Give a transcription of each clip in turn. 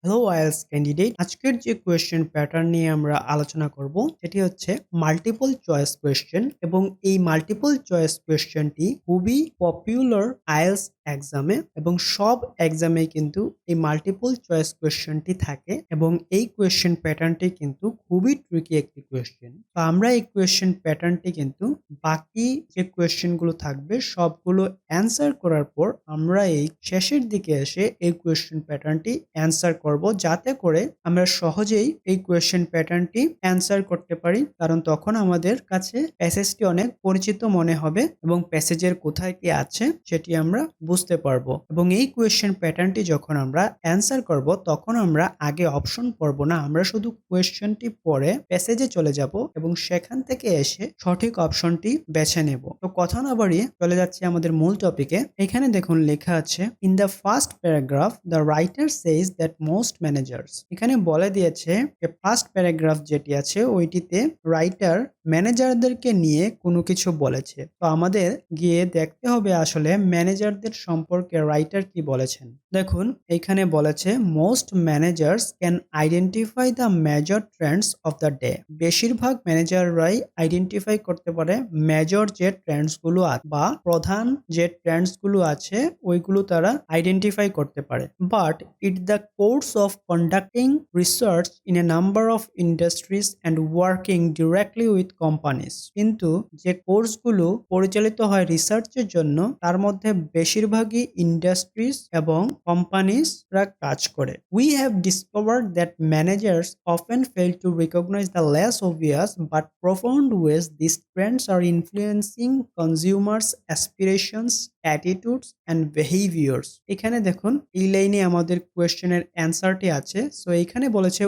Hello IELTS candidate, আজকের যে question pattern নিয়ে আমরা আলোচনা করব সেটি হচ্ছে মাল্টিপল চয়েস কোয়েশ্চেন। এবং এই মাল্টিপল চয়েস কোয়েশ্চেনটি খুবই পপুলার আইএলটিএস এক্সামে, এবং সব এক্সামে কিন্তু এই মাল্টিপল চয়েস কোয়েশ্চেনটি থাকে এবং এই কোয়েশ্চেন প্যাটার্নটি কিন্তু খুবই ট্রিকি একটি কোয়েশ্চেন। তো আমরা এই কোয়েশ্চেন প্যাটার্নটি কিন্তু বাকি যে কোয়েশ্চেনগুলো থাকবে সবগুলো অ্যান্সার করার পর আমরা এই শেষের দিকে এসে এই কোয়েশ্চেন প্যাটার্নটি অ্যান্সার করব, যাতে করে আমরা সহজেই এই কোয়েশ্চেন প্যাটার্নটি অ্যান্সার করতে পারি, কারণ তখন আমাদের কাছে প্যাসেজটি অনেক পরিচিত মনে হবে এবং প্যাসেজের কোথায় কি আছে সেটি আমরা বুঝতে পারবো। এবং এই কোয়েশ্চেন প্যাটার্নটি যখন আমরা অ্যান্সার করব তখন আমরা আগে অপশন পড়ব না, আমরা শুধু কোয়েশ্চেনটি পড়ে প্যাসেজে চলে যাব এবং সেখান থেকে এসে সঠিক অপশনটি বেছে নেব। তো কথা না বাড়িয়ে চলে যাচ্ছি আমাদের মূল টপিকে। এখানে দেখুন লেখা আছে, in the first paragraph the writer says that most managers. এখানে বলে দিয়েছে যে ফার্স্ট প্যারাগ্রাফ যেটি আছে ওইটিতে রাইটার ম্যানেজারদেরকে নিয়ে কোনো কিছু বলেছে। তো আমাদের গিয়ে দেখতে হবে আসলে ম্যানেজারদের সম্পর্কে রাইটার কি বলেছেন। দেখুন এখানে বলেছে, most managers can identify the major Trends of the day. বেশিরভাগ ম্যানেজাররাই আইডেন্টিফাই করতে পারে মেজর যে ট্রেন্ডস গুলো বা প্রধান যে ট্রেন্ডস গুলো আছে ওইগুলো তারা আইডেন্টিফাই করতে পারে। But it the course of conducting research in a number of industries and working directly with companies. কিন্তু যে কোর্সগুলো পরিচালিত হয় রিসার্চের জন্য তার মধ্যে বেশিরভাগই ইন্ডাস্ট্রিজ এবং কোম্পানিজরা কাজ করে। We have discovered that managers often fail to recognise the less obvious but profound ways these trends are influencing consumers' aspirations, attitudes and behaviors. এখানে দেখুন এই লাইনে আমাদের কোয়েশ্চেনের অ্যান্সারটি আছে। সো এখানে বলেছে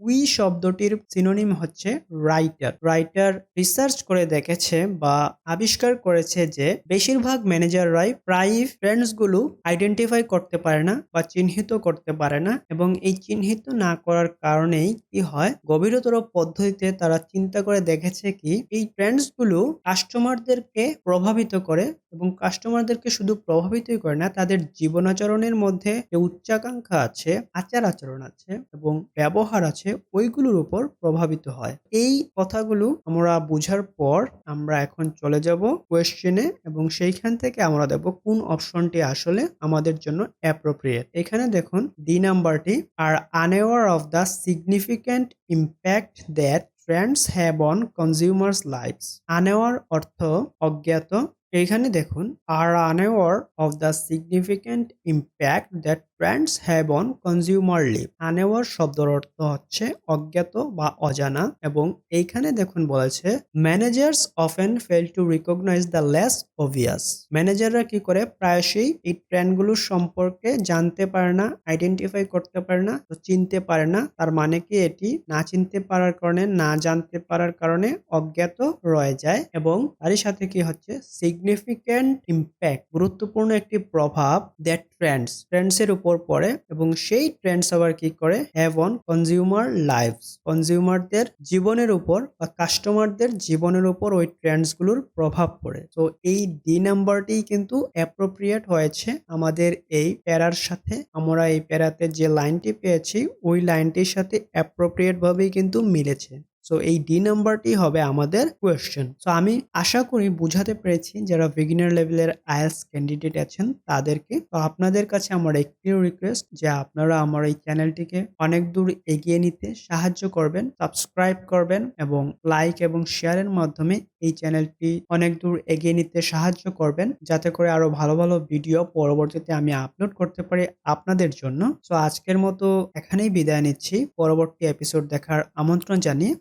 উই শব্দটির সিনোনিম হচ্ছে রাইটার। রাইটার রিসার্চ করে দেখেছে বা আবিষ্কার করেছে যে বেশিরভাগ ম্যানেজাররাই প্রায় ট্রেন্ডস গুলো আইডেন্টিফাই করতে পারে না বা চিহ্নিত করতে পারে না, এবং এই চিহ্নিত না করার কারণেই কি হয়, গভীরতর পদ্ধতিতে তারা চিন্তা করে দেখেছে কি এই ট্রেন্ডস গুলো কাস্টমারদেরকে প্রভাবিত করে, এবং কাস্টমারদেরকে শুধু প্রভাবিতই করে না, তাদের জীবনাচরণের মধ্যে যে উচ্চাকাঙ্ক্ষা আছে, আচার আচরণ আছে এবং ব্যবহার আছে ওইগুলোর উপর প্রভাবিত হয়। এই কথাগুলো আমরা বোঝার পর আমরা এখন চলে যাব কোয়েশ্চেনে, এবং সেইখান থেকে আমরা দেখব কোন অপশনটি আসলে আমাদের জন্য অ্যাপ্রোপ্রিয়েট। এখানে দেখুন ডি নাম্বারটি, আর unaware of the significant impact that trends have on consumers lives. Unaware অর্থ অজ্ঞাত। এইখানে দেখুন, আর unaware of the significant impact that trends have on consumer live. Unaware শব্দের অর্থ হচ্ছে অজ্ঞাত বা অজানা, এবং এইখানে দেখুন বলেছে managers often fail to recognise the less obvious. ম্যানেজাররা কি করে, প্রায়শই এই ট্রেন্ডগুলোর সম্পর্কে জানতে পারে না, আইডেন্টিফাই করতে পারে না, তো চিনতে পারে না। তার মানে কি, এটি না চিনতে পারার কারণে, না জানতে পারার কারণে অজ্ঞাত রয়ে যায়। এবং তারই সাথে কি হচ্ছে, সিগনিফিক্যান্ট ইম্প্যাক্ট, গুরুত্বপূর্ণ একটি প্রভাব, দ্যাট ট্রেন্ডস এর উপর পড়ে, এবং সেই ট্রেন্ডস আবার কি করে, হ্যাভ অন কনজিউমার লাইভস, কনজিউমারদের জীবনের উপর বা কাস্টমারদের জীবনের উপর ওই ট্রেন্ডস গুলোর প্রভাব পড়ে। তো এই ডি নাম্বারটি কিন্তু অ্যাপ্রোপ্রিয়েট হয়েছে আমাদের এই প্যারার সাথে। আমরা এই প্যারাতে যে লাইনটি পেয়েছি ওই লাইনটির সাথে অ্যাপ্রোপ্রিয়েট ভাবেই কিন্তু মিলেছে। সো এই ডি নাম্বারটি হবে আমাদের কোয়েশ্চেন। সো আমি আশা করি বুঝাতে পেরেছি যারা বিগিনার লেভেলের আইএলটিএস ক্যান্ডিডেট আছেন তাদেরকে। তো আপনাদের কাছে আমার একটি রিকোয়েস্ট যে আপনারা আমার এই চ্যানেলটিকে অনেক দূর এগিয়ে নিতে সাহায্য করবেন, সাবস্ক্রাইব করবেন এবং লাইক এবং শেয়ারের মাধ্যমে এই চ্যানেলটি অনেক দূর এগিয়ে নিতে সাহায্য করবেন, যাতে করে আরো ভালো ভালো ভিডিও পরবর্তীতে আমি আপলোড করতে পারি আপনাদের জন্য। সো আজকের মতো এখানেই বিদায় নিচ্ছি, পরবর্তী এপিসোড দেখার আমন্ত্রণ জানিয়ে